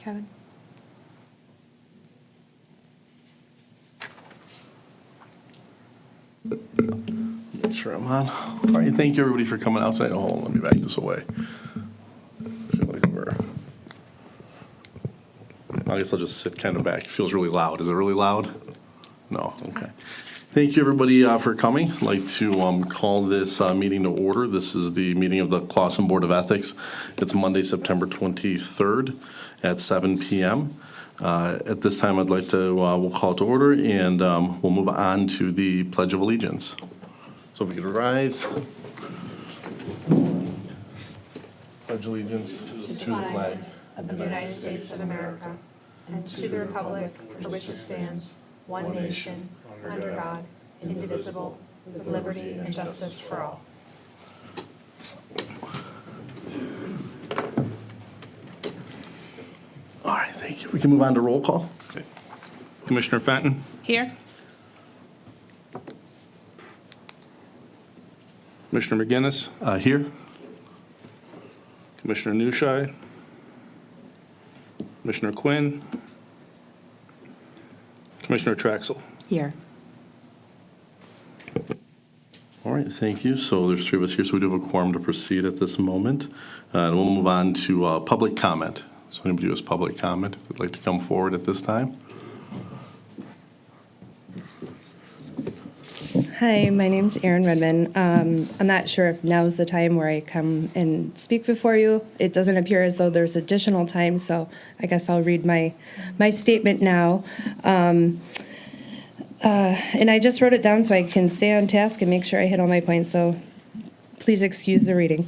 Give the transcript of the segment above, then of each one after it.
Kevin? Make sure I'm on. All right, thank you everybody for coming out tonight. Oh, hold on, let me back this away. I feel like I guess I'll just sit kind of back. It feels really loud. Is it really loud? No, okay. Thank you everybody for coming. I'd like to call this meeting to order. This is the meeting of the Clausen Board of Ethics. It's Monday, September 23rd at 7 p.m. At this time, I'd like to, we'll call it to order, and we'll move on to the Pledge of Allegiance. So if we could rise. Pledge allegiance to the flag of the United States of America and to the republic for which it stands, one nation, under God, indivisible, with liberty and justice for all. All right, thank you. We can move on to roll call. Okay. Commissioner Fenton, Here. Commissioner McGinnis, Here. Commissioner Newshy, Commissioner Quinn, Commissioner Traxel. Here. All right, thank you. So there's three of us here, so we do have a quorum to proceed at this moment. And we'll move on to public comment. So anybody who has public comment would like to come forward at this time? Hi, my name's Erin Redmond. I'm not sure if now's the time where I come and speak before you. It doesn't appear as though there's additional time, so I guess I'll read my statement now. And I just wrote it down so I can stay on task and make sure I hit all my points, so please excuse the reading.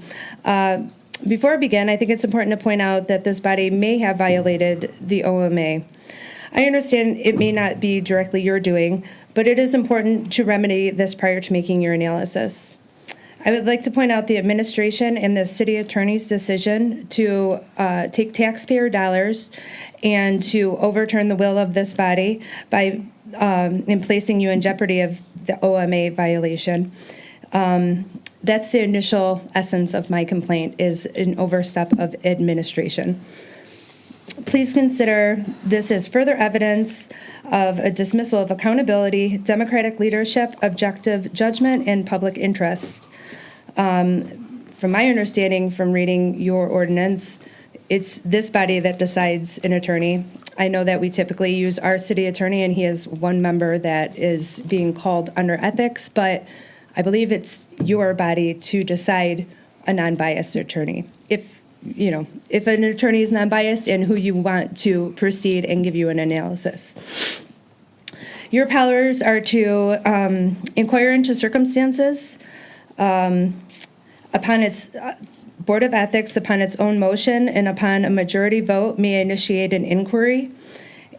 Before I begin, I think it's important to point out that this body may have violated the OMA. I understand it may not be directly your doing, but it is important to remedy this prior to making your analysis. I would like to point out the administration and the city attorney's decision to take taxpayer dollars and to overturn the will of this body by in placing you in jeopardy of the OMA violation. That's the initial essence of my complaint, is an overstep of administration. Please consider this as further evidence of a dismissal of accountability, democratic leadership, objective judgment, and public interest. From my understanding from reading your ordinance, it's this body that decides an attorney. I know that we typically use our city attorney, and he has one member that is being called under ethics, but I believe it's your body to decide a non-biased attorney. If an attorney is non-biased and who you want to proceed and give you an analysis. Your powers are to inquire into circumstances upon its Board of Ethics, upon its own motion and upon a majority vote, may initiate an inquiry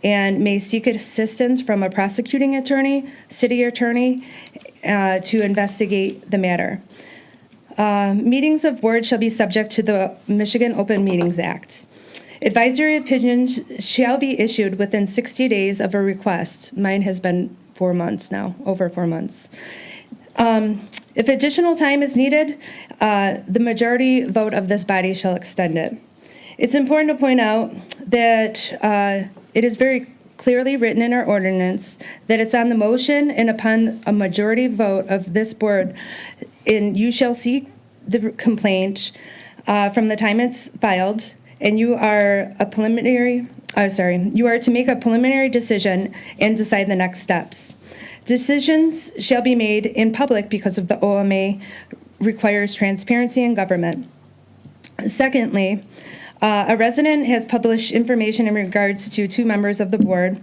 and may seek assistance from a prosecuting attorney, city attorney, to investigate the matter. Meetings of board shall be subject to the Michigan Open Meetings Act. Advisory opinions shall be issued within 60 days of a request. Mine has been 4 months now, over 4 months. If additional time is needed, the majority vote of this body shall extend it. It's important to point out that it is very clearly written in our ordinance that it's on the motion and upon a majority vote of this board, and you shall seek the complaint from the time it's filed, and you are to make a preliminary decision and decide the next steps. Decisions shall be made in public because of the OMA requires transparency in government. Secondly, a resident has published information in regards to 2 members of the board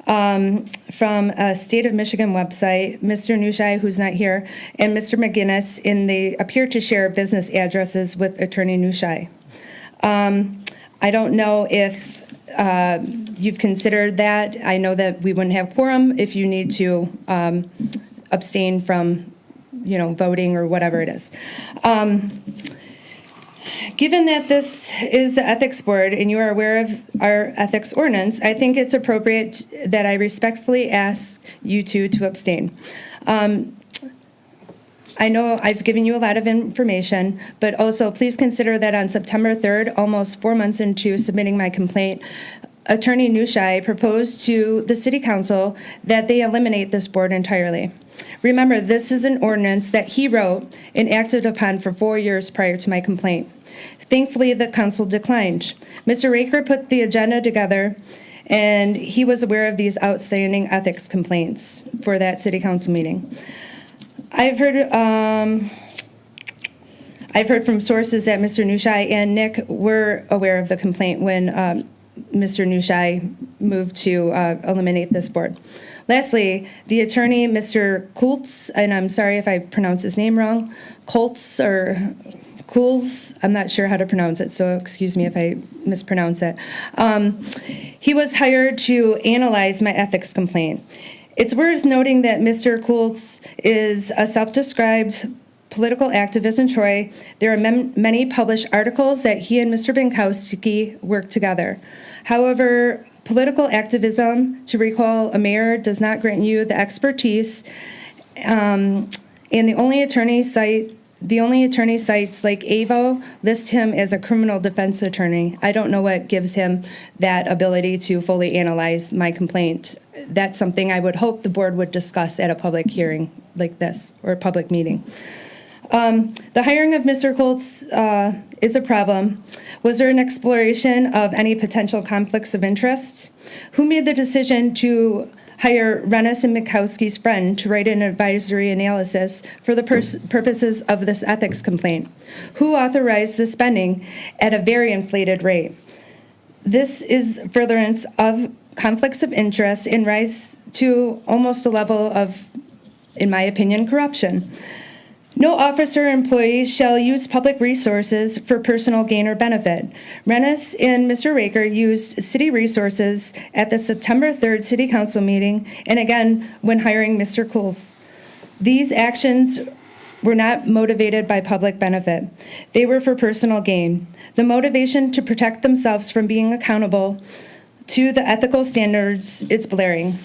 from a State of Michigan website, Mr. Newshy, who's not here, and Mr. McGinnis, and they appear to share business addresses with Attorney Newshy. I don't know if you've considered that. I know that we wouldn't have quorum if you need to abstain from, voting or whatever it is. Given that this is the ethics board and you are aware of our ethics ordinance, I think it's appropriate that I respectfully ask you two to abstain. I know I've given you a lot of information, but also please consider that on September 3rd, almost 4 months into submitting my complaint, Attorney Nushai proposed to the City Council that they eliminate this board entirely. Remember, this is an ordinance that he wrote and acted upon for 4 years prior to my complaint. Thankfully, the council declined. Mr. Raker put the agenda together, and he was aware of these outstanding ethics complaints for that City Council meeting. I've heard from sources that Mr. Nushai and Nick were aware of the complaint when Mr. Nushai moved to eliminate this board. Lastly, the attorney, Mr. Kultz, and I'm sorry if I pronounce his name wrong, Kultz or Cools, I'm not sure how to pronounce it, so excuse me if I mispronounce it. He was hired to analyze my ethics complaint. It's worth noting that Mr. Kultz is a self-described political activist in Troy. There are many published articles that he and Mr. Binkowski worked together. However, political activism, to recall a mayor, does not grant you the expertise, and the only attorney sites like AVO list him as a criminal defense attorney. I don't know what gives him that ability to fully analyze my complaint. That's something I would hope the board would discuss at a public hearing like this, or a public meeting. The hiring of Mr. Kultz is a problem. Was there an exploration of any potential conflicts of interest? Who made the decision to hire Rennis and Mikowski's friend to write an advisory analysis for the purposes of this ethics complaint? Who authorized the spending at a very inflated rate? This is furtherance of conflicts of interest and rise to almost a level of, in my opinion, corruption. No officer or employee shall use public resources for personal gain or benefit. Rennis and Mr. Raker used city resources at the September 3rd City Council meeting and again when hiring Mr. Kultz. These actions were not motivated by public benefit. They were for personal gain. The motivation to protect themselves from being accountable to the ethical standards is blaring.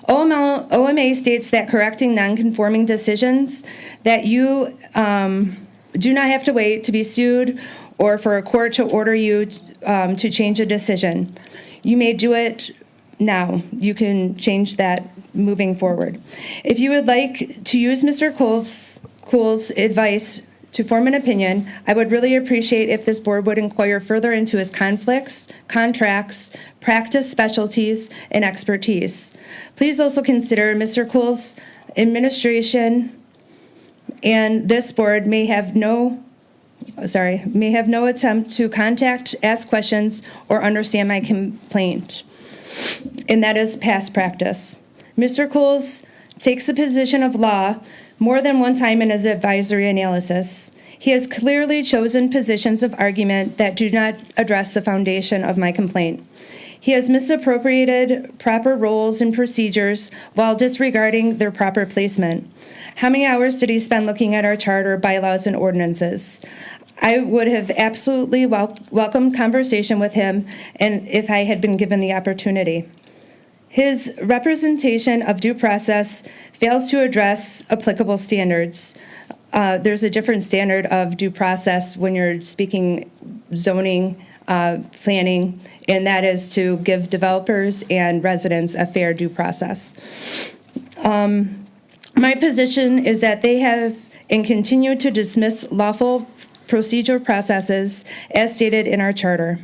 OMA states that correcting non-conforming decisions, that you do not have to wait to be sued or for a court to order you to change a decision. You may do it now. You can change that moving forward. If you would like to use Mr. Kuhl's advice to form an opinion, I would really appreciate if this board would inquire further into his conflicts, contracts, practice specialties, and expertise. Please also consider Mr. Kuhl's administration and this board may have no attempt to contact, ask questions, or understand my complaint. And that is past practice. Mr. Kuhl's takes a position of law more than one time in his advisory analysis. He has clearly chosen positions of argument that do not address the foundation of my complaint. He has misappropriated proper roles and procedures while disregarding their proper placement. How many hours did he spend looking at our charter, bylaws, and ordinances? I would have absolutely welcomed conversation with him and if I had been given the opportunity. His representation of due process fails to address applicable standards. There's a different standard of due process when you're speaking zoning, planning, and that is to give developers and residents a fair due process. My position is that they have and continue to dismiss lawful procedural processes as stated in our charter,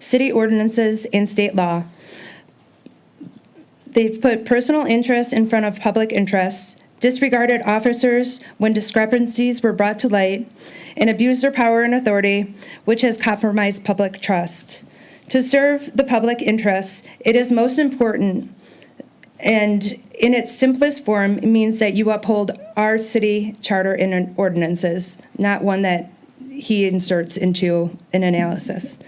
city ordinances, and state law. They've put personal interests in front of public interests, disregarded officers when discrepancies were brought to light, and abused their power and authority, which has compromised public trust. To serve the public interests, it is most important, and in its simplest form, it means that you uphold our city charter and ordinances, not one that he inserts into an analysis.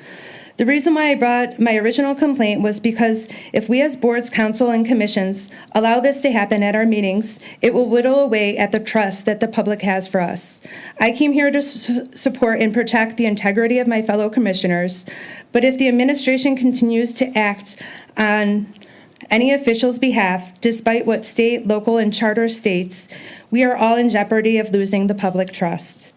The reason why I brought my original complaint was because if we as boards, council, and commissions allow this to happen at our meetings, it will whittle away at the trust that the public has for us. I came here to support and protect the integrity of my fellow commissioners, but if the administration continues to act on any official's behalf, despite what state, local, and charter states, we are all in jeopardy of losing the public trust.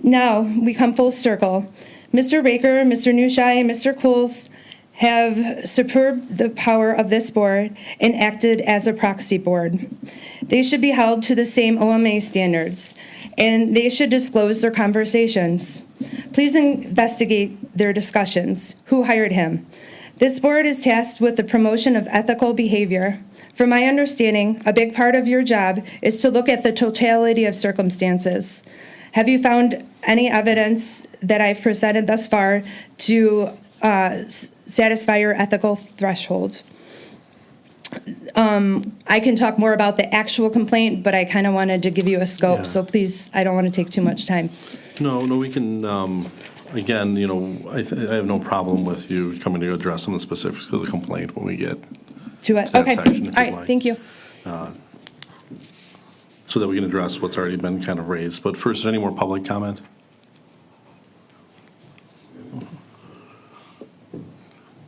Now, we come full circle. Mr. Raker, Mr. Nushai, and Mr. Coles have superb the power of this board and acted as a proxy board. They should be held to the same OMA standards, and they should disclose their conversations. Please investigate their discussions. Who hired him? This board is tasked with the promotion of ethical behavior. From my understanding, a big part of your job is to look at the totality of circumstances. Have you found any evidence that I've presented thus far to satisfy your ethical threshold? I can talk more about the actual complaint, but I kind of wanted to give you a scope, Yeah. so please, I don't want to take too much time. No, we can, again, I have no problem with you coming to address some of the specifics of the complaint when we get, To it, that okay, section, if all you'd right, like. thank you. so that we can address what's already been kind of raised. But first, is there any more public comment?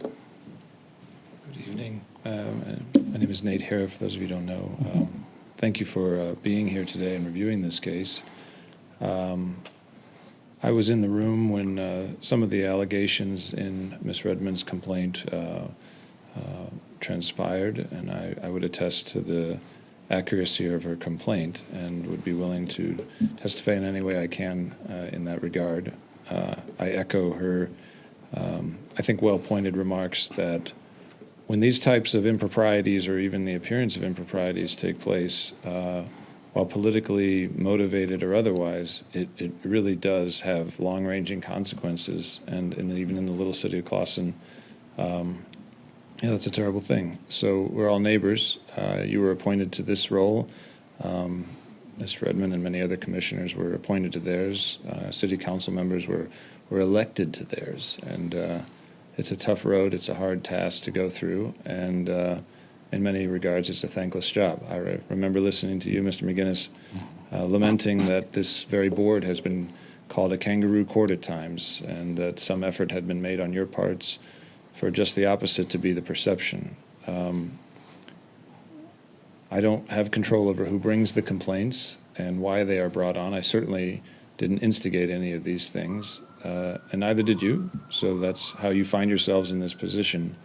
Good evening. My name is Nate Hare, for those of you who don't know. Thank you for being here today and reviewing this case. I was in the room when some of the allegations in Ms. Redmond's complaint transpired, and I would attest to the accuracy of her complaint and would be willing to testify in any way I can in that regard. I echo her, I think, well-pointed remarks that when these types of improprieties or even the appearance of improprieties take place, while politically motivated or otherwise, it really does have long-ranging consequences. And even in the little city of Clawson, that's a terrible thing. So we're all neighbors. You were appointed to this role. Ms. Redmond and many other commissioners were appointed to theirs. City council members were elected to theirs. And it's a tough road. It's a hard task to go through. And in many regards, it's a thankless job. I remember listening to you, Mr. McGinnis, lamenting that this very board has been called a kangaroo court at times, and that some effort had been made on your parts for just the opposite to be the perception. I don't have control over who brings the complaints and why they are brought on. I certainly didn't instigate any of these things, and neither did you, so that's how you find yourselves in this position.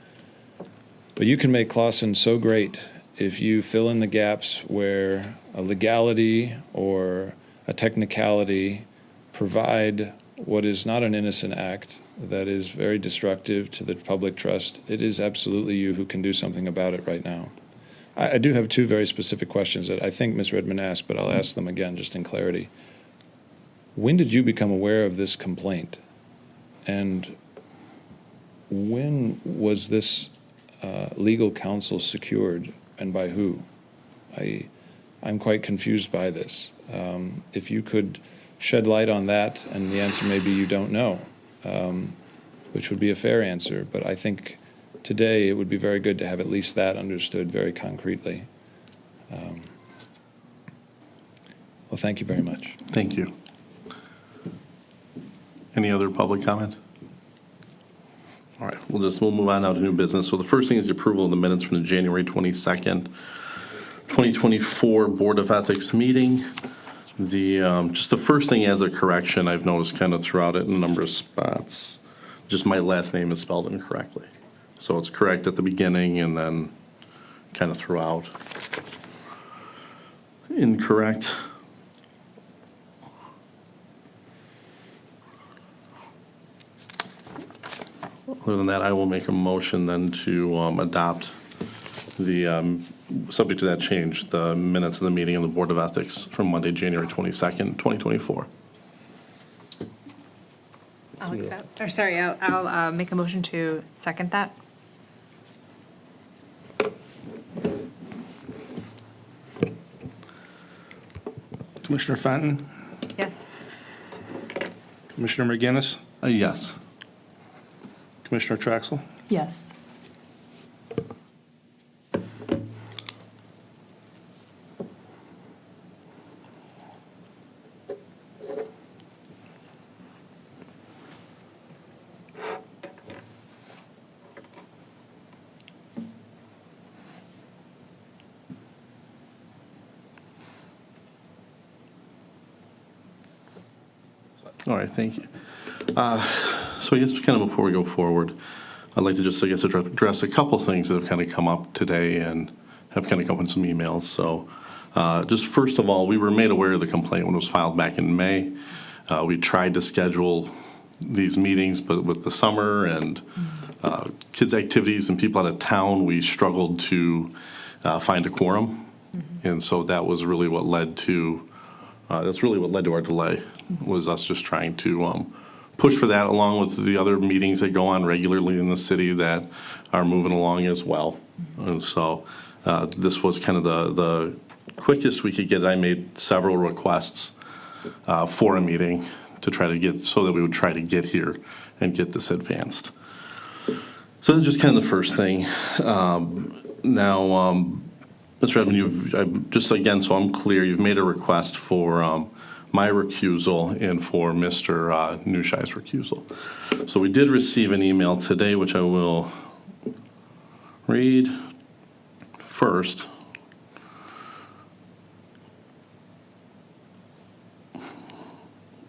But you can make Clawson so great if you fill in the gaps where a legality or a technicality provide what is not an innocent act that is very destructive to the public trust. It is absolutely you who can do something about it right now. I do have two very specific questions that I think Ms. Redmond asked, but I'll ask them again just in clarity. When did you become aware of this complaint? And when was this legal counsel secured, and by who? I'm quite confused by this. If you could shed light on that, and the answer may be you don't know, which would be a fair answer, but I think today it would be very good to have at least that understood very concretely. Well, thank you very much. Thank you. Any other public comment? All right, we'll move on now to new business. So the first thing is the approval of the minutes from the January 22nd, 2024 Board of Ethics meeting. Just the first thing as a correction, I've noticed kind of throughout it in a number of spots, just my last name is spelled incorrectly. So it's correct at the beginning and then kind of throughout. Incorrect. Other than that, I will make a motion then to adopt the, subject to that change, the minutes of the meeting of the Board of Ethics from Monday, January 22nd, 2024. I'll accept, or sorry, I'll make a motion to second that. Commissioner Fenton, Yes. Commissioner McGinnis, Yes. Commissioner Traxel, Yes. All right, thank you. So I guess kind of before we go forward, I'd like to just, I guess, address a couple things that have kind of come up today and have kind of come up in some emails. So just first of all, we were made aware of the complaint when it was filed back in May. We tried to schedule these meetings, but with the summer and kids' activities and people out of town, we struggled to find a quorum. And so that was really what led to, that's really what led to our delay, was us just trying to push for that, along with the other meetings that go on regularly in the city that are moving along as well. And so this was kind of the quickest we could get. I made several requests for a meeting to try to get, so that we would try to get here and get this advanced. So that's just kind of the first thing. Now, Mr. Redmond, just again, so I'm clear, you've made a request for my recusal and for Mr. Nushai's recusal. So we did receive an email today, which I will read first.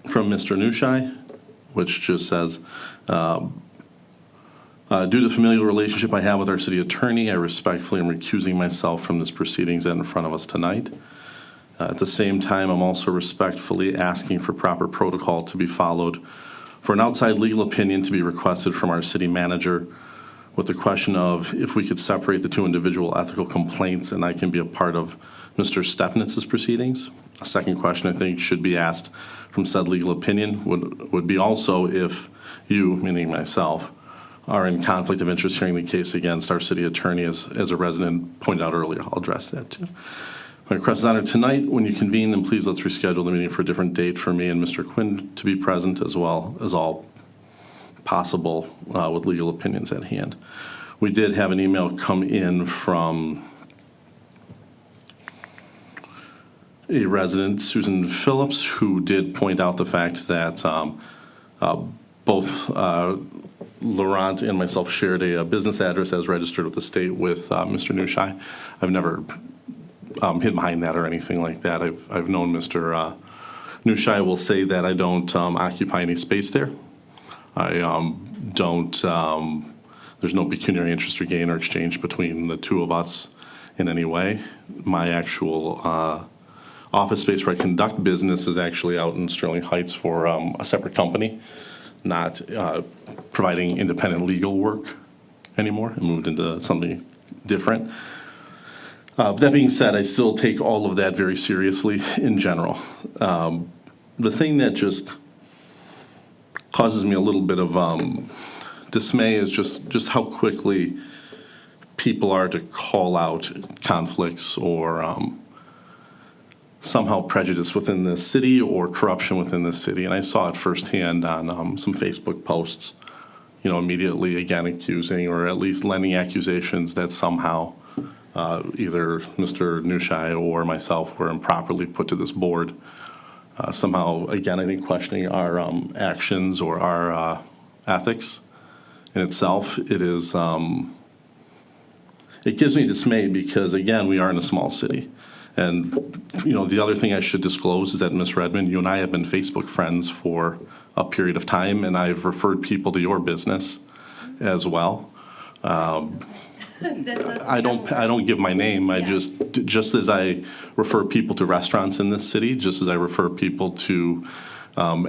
From Mr. Nushai, which just says, due to the familial relationship I have with our city attorney, I respectfully am recusing myself from this proceedings that are in front of us tonight. At the same time, I'm also respectfully asking for proper protocol to be followed for an outside legal opinion to be requested from our city manager with the question of if we could separate the two individual ethical complaints and I can be a part of Mr. Stepnitz's proceedings. A second question I think should be asked from said legal opinion would be also if you, meaning myself, are in conflict of interest hearing the case against our city attorney as a resident pointed out earlier. I'll address that too. My request is honored tonight. When you convene, then please let's reschedule the meeting for a different date for me and Mr. Quinn to be present, as well as all possible with legal opinions at hand. We did have an email come in from a resident, Susan Phillips, who did point out the fact that both Laurent and myself shared a business address as registered with the state with Mr. Nushai. I've never hid behind that or anything like that. I've known Mr. Nushai will say that I don't occupy any space there. I don't, there's no pecuniary interest or gain or exchange between the two of us in any way. My actual office space where I conduct business is actually out in Sterling Heights for a separate company, not providing independent legal work anymore. I moved into something different. That being said, I still take all of that very seriously in general. The thing that just causes me a little bit of dismay is just how quickly people are to call out conflicts or somehow prejudice within the city or corruption within the city. And I saw it firsthand on some Facebook posts, you know, immediately again accusing or at least lending accusations that somehow either Mr. Nushai or myself were improperly put to this board. Somehow, again, I think questioning our actions or our ethics in itself, it is, it gives me dismay because, again, we are in a small city. And, you know, the other thing I should disclose is that, Ms. Redmond, you and I have been Facebook friends for a period of time, and I've referred people to your business as well. I don't give my name. I just as I refer people to restaurants in this city, just as I refer people to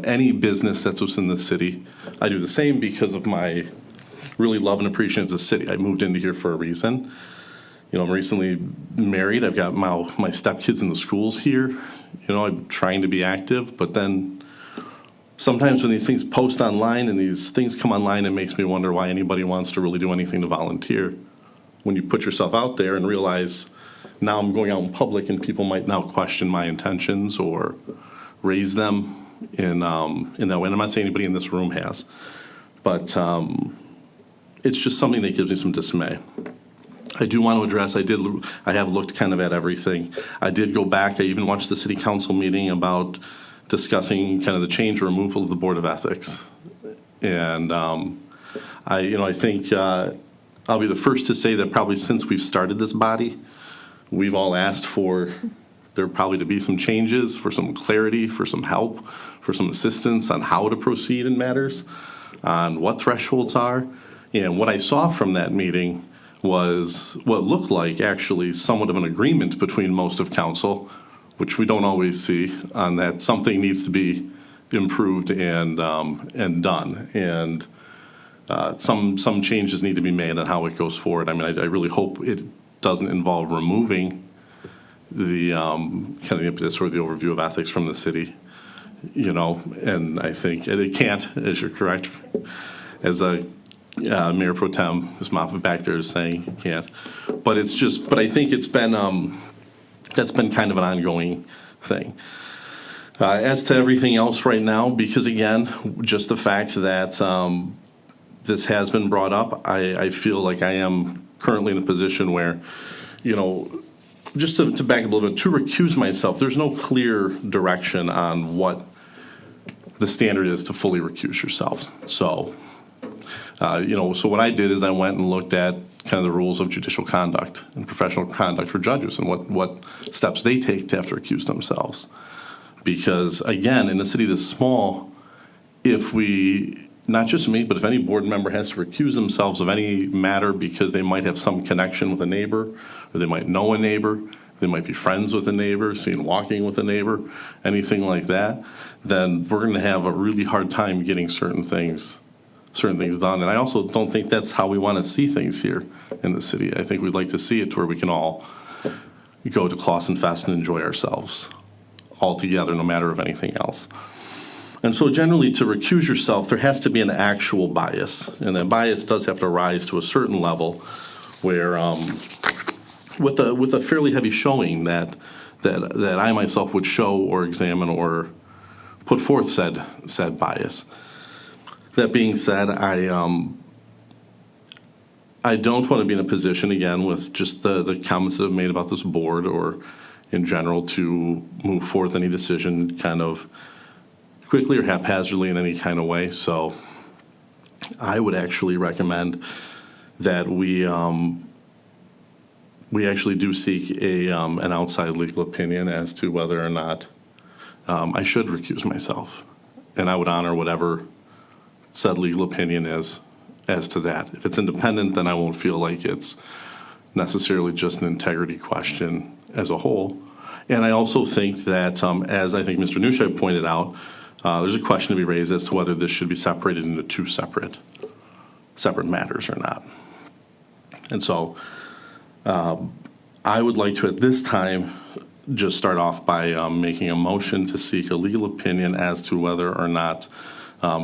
any business that's within the city, I do the same because of my really love and appreciation of the city. I moved into here for a reason. You know, I'm recently married. I've got my stepkids in the schools here. You know, I'm trying to be active, but then sometimes when these things post online and these things come online, it makes me wonder why anybody wants to really do anything to volunteer. When you put yourself out there and realize now I'm going out in public and people might now question my intentions or raise them in that way. And I'm not saying anybody in this room has, but it's just something that gives me some dismay. I do want to address, I have looked kind of at everything. I did go back, I even watched the city council meeting about discussing kind of the change or removal of the Board of Ethics. And I think I'll be the first to say that probably since we've started this body, we've all asked for there probably to be some changes, for some clarity, for some help, for some assistance on how to proceed in matters, on what thresholds are. And what I saw from that meeting was what looked like actually somewhat of an agreement between most of council, which we don't always see, on that something needs to be improved and done. And some changes need to be made on how it goes forward. I mean, I really hope it doesn't involve removing the kind of the impetus or the overview of ethics from the city, you know, and I think, and it can't, as you're correct, as a Mayor Pro Tem, Ms. Moffett back there is saying, it can't. But it's just, but I think it's been, that's been kind of an ongoing thing. As to everything else right now, because again, just the fact that this has been brought up, I feel like I am currently in a position where, you know, just to back up a little bit, to recuse myself, there's no clear direction on what the standard is to fully recuse yourself. So, you know, so what I did is I went and looked at kind of the rules of judicial conduct and professional conduct for judges and what steps they take to have to recuse themselves. Because again, in a city this small, if we, not just me, but if any board member has to recuse themselves of any matter because they might have some connection with a neighbor, or they might know a neighbor, they might be friends with a neighbor, seen walking with a neighbor, anything like that, then we're going to have a really hard time getting certain things done. And I also don't think that's how we want to see things here in the city. I think we'd like to see it to where we can all go to Clausen Fest and enjoy ourselves all together, no matter of anything else. And so generally, to recuse yourself, there has to be an actual bias. And that bias does have to rise to a certain level where, with a fairly heavy showing that I myself would show or examine or put forth said bias. That being said, I don't want to be in a position, again, with just the comments that I've made about this board or in general, to move forth any decision kind of quickly or haphazardly in any kind of way. So I would actually recommend that we actually do seek an outside legal opinion as to whether or not I should recuse myself. And I would honor whatever said legal opinion is as to that. If it's independent, then I won't feel like it's necessarily just an integrity question as a whole. And I also think that, as I think Mr. Newshire pointed out, there's a question to be raised as to whether this should be separated into two separate matters or not. And so I would like to, at this time, just start off by making a motion to seek a legal opinion as to whether or not,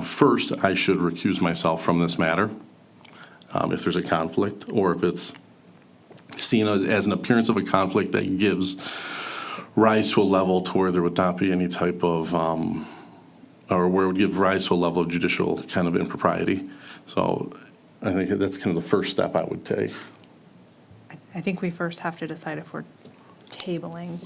first, I should recuse myself from this matter, if there's a conflict, or if it's seen as an appearance of a conflict that gives rise to a level to where there would not be any type of, or where it would give rise to a level of judicial kind of impropriety. So I think that's kind of the first step I would take. I think we first have to decide if we're tabling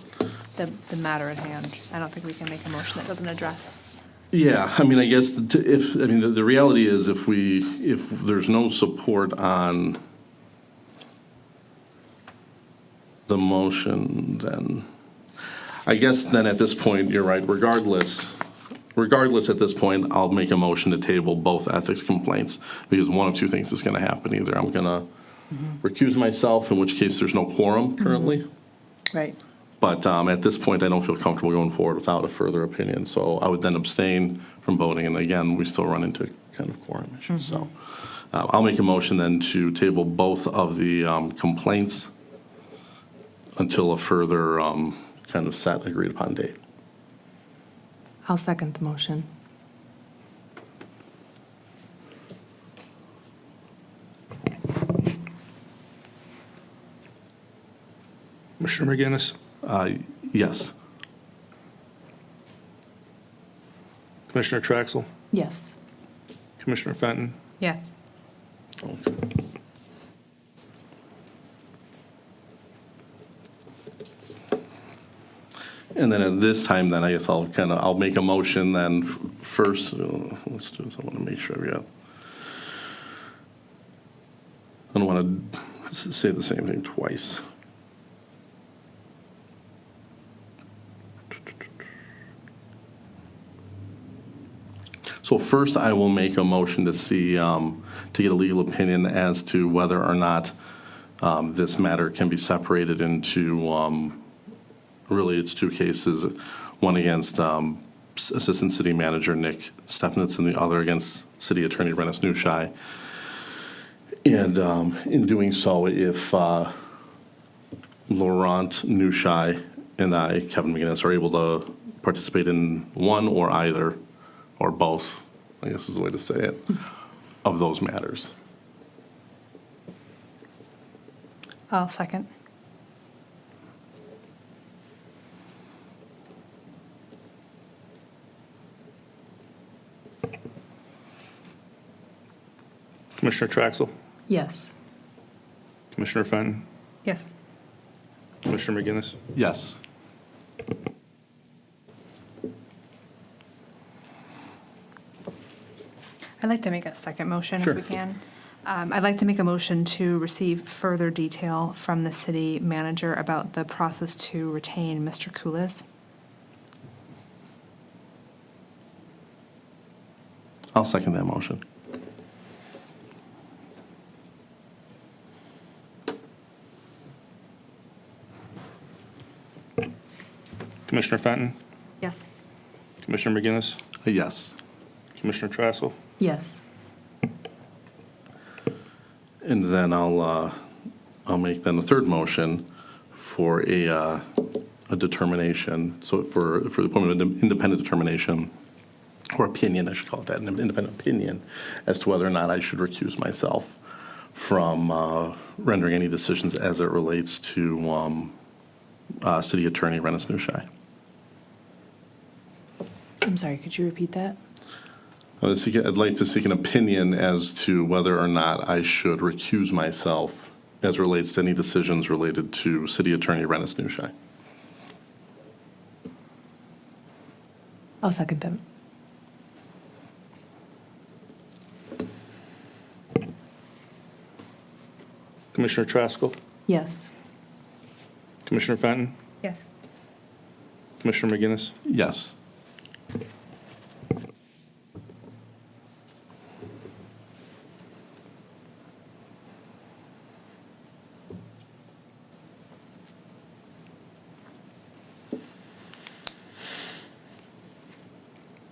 the matter at hand. I don't think we can make a motion that doesn't address. Yeah, I mean, I guess the reality is if there's no support on the motion, then I guess then at this point, you're right, regardless at this point, I'll make a motion to table both ethics complaints, because one of two things is gonna happen. Either I'm gonna recuse myself, in which case there's no quorum currently. Right. But at this point, I don't feel comfortable going forward without a further opinion. So I would then abstain from voting. And again, we still run into kind of quorum issues. So I'll make a motion then to table both of the complaints until a further kind of set, agreed upon date. I'll second the motion. Commissioner McGinnis, Yes. Commissioner Traxel, Yes. Commissioner Fenton, Yes. Okay. And then at this time, then I guess I'll make a motion then first. Let's do this. I want to make sure we got. I don't want to say the same thing twice. So first, I will make a motion to see, to get a legal opinion as to whether or not this matter can be separated into, really, it's two cases. One against Assistant City Manager Nick Stepnitz and the other against City Attorney Rennis Nushai. And in doing so, if Laurent Nushai and I, Kevin McGinnis, are able to participate in one or either, or both, I guess is the way to say it, of those matters. I'll second. Commissioner Traxel, Yes. Commissioner Fenton, Yes. Commissioner McGinnis. Yes. I'd like to make a second motion Sure. if we can. I'd like to make a motion to receive further detail from the city manager about the process to retain Mr. Kulis. I'll second that motion. Commissioner Fenton, Yes. Commissioner McGinnis, Yes. Commissioner Traxel, Yes. And then I'll make then a third motion for a determination, so for the appointment of independent determination, or opinion, I should call it that, an independent opinion, as to whether or not I should recuse myself from rendering any decisions as it relates to City Attorney Rennis Nushai. I'm sorry, could you repeat that? I'd like to seek an opinion as to whether or not I should recuse myself as it relates to any decisions related to City Attorney Rennis Nushai. I'll second them. Commissioner Traxel, Yes. Commissioner Fenton, Yes. Commissioner McGinnis. Yes.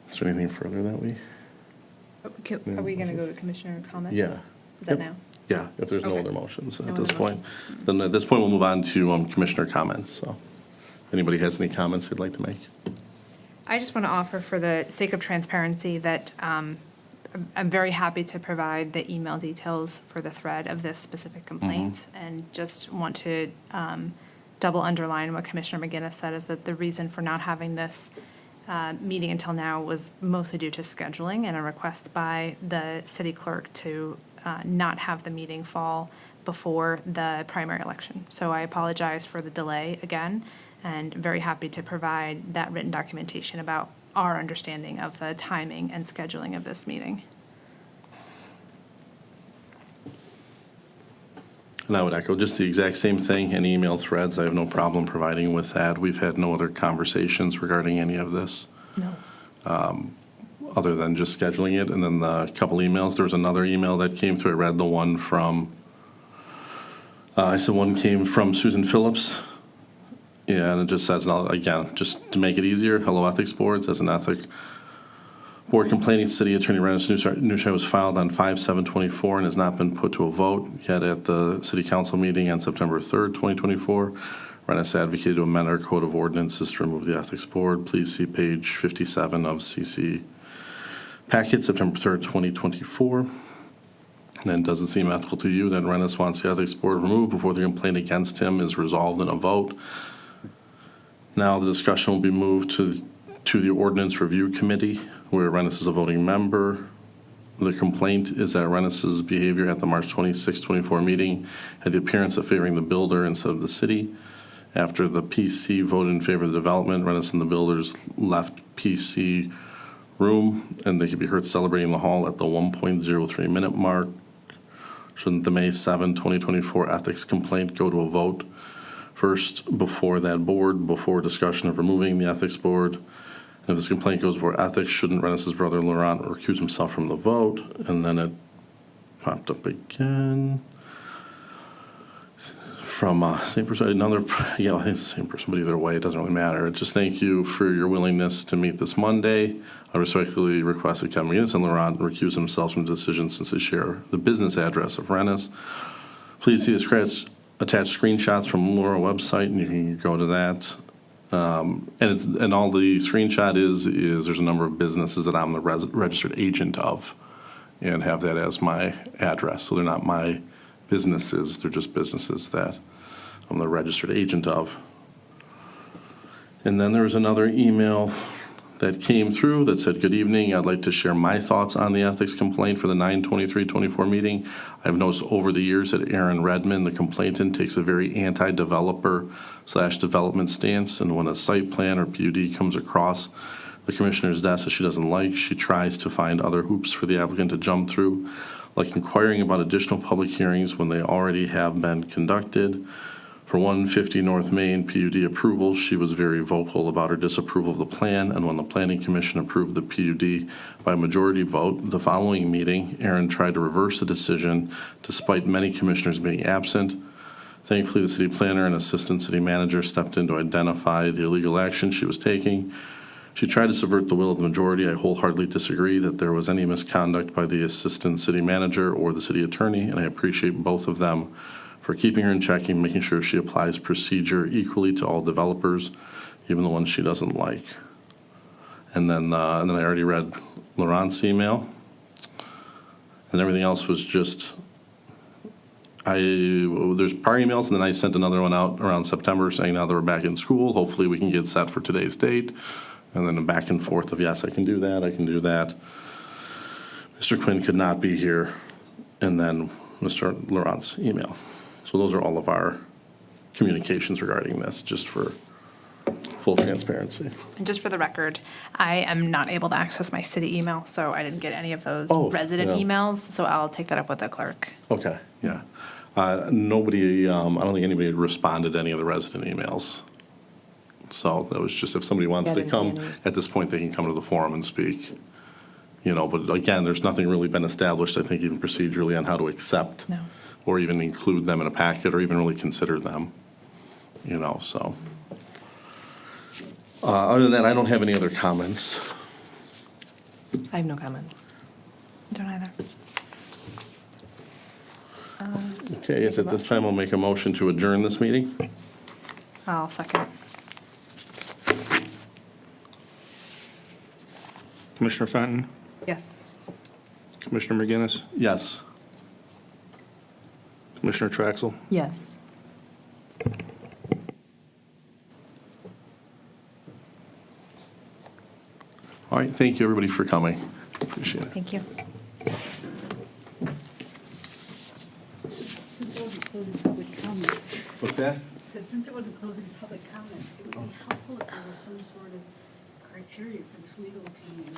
Is there anything further that we? Are we going to go to commissioner comments? Yeah. Is that Yep. now? Yeah, if there's no Okay. other motions No at this other point. Then at this point, we'll move on to Commissioner comments. So if anybody has any comments they'd like to make? I just want to offer, for the sake of transparency, that I'm very happy to provide the email details for the thread of this specific complaint, and just want to double underline what Commissioner McGinnis said, is that the reason for not having this meeting until now was mostly due to scheduling and a request by the city clerk to not have the meeting fall before the primary election. So I apologize for the delay again, and very happy to provide that written documentation about our understanding of the timing and scheduling of this meeting. And I would echo just the exact same thing, any email threads, I have no problem providing with that. We've had no other conversations regarding any of this, No. other than just scheduling it. And then the couple emails, there was another email that came through, I read the one from, one came from Susan Phillips. Yeah, and it just says, now, again, just to make it easier, hello ethics board, says an ethic board complaining City Attorney Rennis Nushai was filed on 5/7/24 and has not been put to a vote yet at the City Council meeting on September 3rd, 2024. Rennis advocated to amend our code of ordinances to remove the ethics board. Please see page 57 of CC packet, September 3rd, 2024. And then, does it seem ethical to you that Rennis wants the ethics board removed before the complaint against him is resolved in a vote? Now, the discussion will be moved to the Ordinance Review Committee, where Rennis is a voting member. The complaint is that Rennis's behavior at the March 26, 24 meeting had the appearance of favoring the builder instead of the city. After the PC voted in favor of the development, Rennis and the builders left PC room, and they could be heard celebrating in the hall at the 1.03 minute mark. Shouldn't the May 7, 2024 ethics complaint go to a vote first before that board, before discussion of removing the ethics board? If this complaint goes before ethics, shouldn't Rennis's brother Laurent recuse himself from the vote? And then it popped up again. From same person, another, yeah, I think it's the same person, but either way, it doesn't really matter. Just thank you for your willingness to meet this Monday. I respectfully request that Kevin McGinnis and Laurent recuse themselves from the decision since they share the business address of Rennis. Please see the attached screenshots from Laura website, and you can go to that. And all the screenshot is there's a number of businesses that I'm the registered agent of and have that as my address. So they're not my businesses, they're just businesses that I'm the registered agent of. And then there was another email that came through that said, "Good evening, I'd like to share my thoughts on the ethics complaint for the 9/23/24 meeting. I've noticed over the years that Aaron Redmond, the complainant, takes a very anti-developer/development stance, and when a site plan or PUD comes across the commissioner's desk that she doesn't like, she tries to find other hoops for the applicant to jump through, like inquiring about additional public hearings when they already have been conducted. For 150 North Main PUD approval, she was very vocal about her disapproval of the plan, and when the Planning Commission approved the PUD by majority vote, the following meeting, Aaron tried to reverse the decision despite many commissioners being absent. Thankfully, the city planner and assistant city manager stepped in to identify the illegal action she was taking. She tried to subvert the will of the majority. I wholeheartedly disagree that there was any misconduct by the assistant city manager or the city attorney, and I appreciate both of them for keeping her in check and making sure she applies procedure equally to all developers, even the ones she doesn't like." And then I already read Laurent's email, and everything else was just, there's prior emails, and then I sent another one out around September saying now that we're back in school, hopefully we can get set for today's date. And then a back and forth of, yes, I can do that, I can do that. Mr. Quinn could not be here, and then Mr. Laurent's email. So those are all of our communications regarding this, just for full transparency. And just for the record, I am not able to access my city email, so I didn't get any of those Oh, resident yeah. emails, so I'll take that up with the clerk. Okay, yeah. Nobody, I don't think anybody responded to any of the resident emails. So that was just, if somebody wants Yeah, I to didn't see come, any. at this point, they can come to the forum and speak. You know, but again, there's nothing really been established, I think, even procedurally on how to accept No. or even include them in a packet or even really consider them, you know, so. Other than that, I don't have any other comments. I have no comments. Don't either. Okay, yes, at this time, I'll make a motion to adjourn this meeting. I'll second. Commissioner Fenton, Yes. Commissioner McGinnis, Yes. Commissioner Traxel. Yes. All right, thank you, everybody, for coming. Appreciate it. Thank you. Since it wasn't closing public comment, What's that? since it wasn't closing public comment, it would be helpful if there was some sort of criteria for this legal opinion.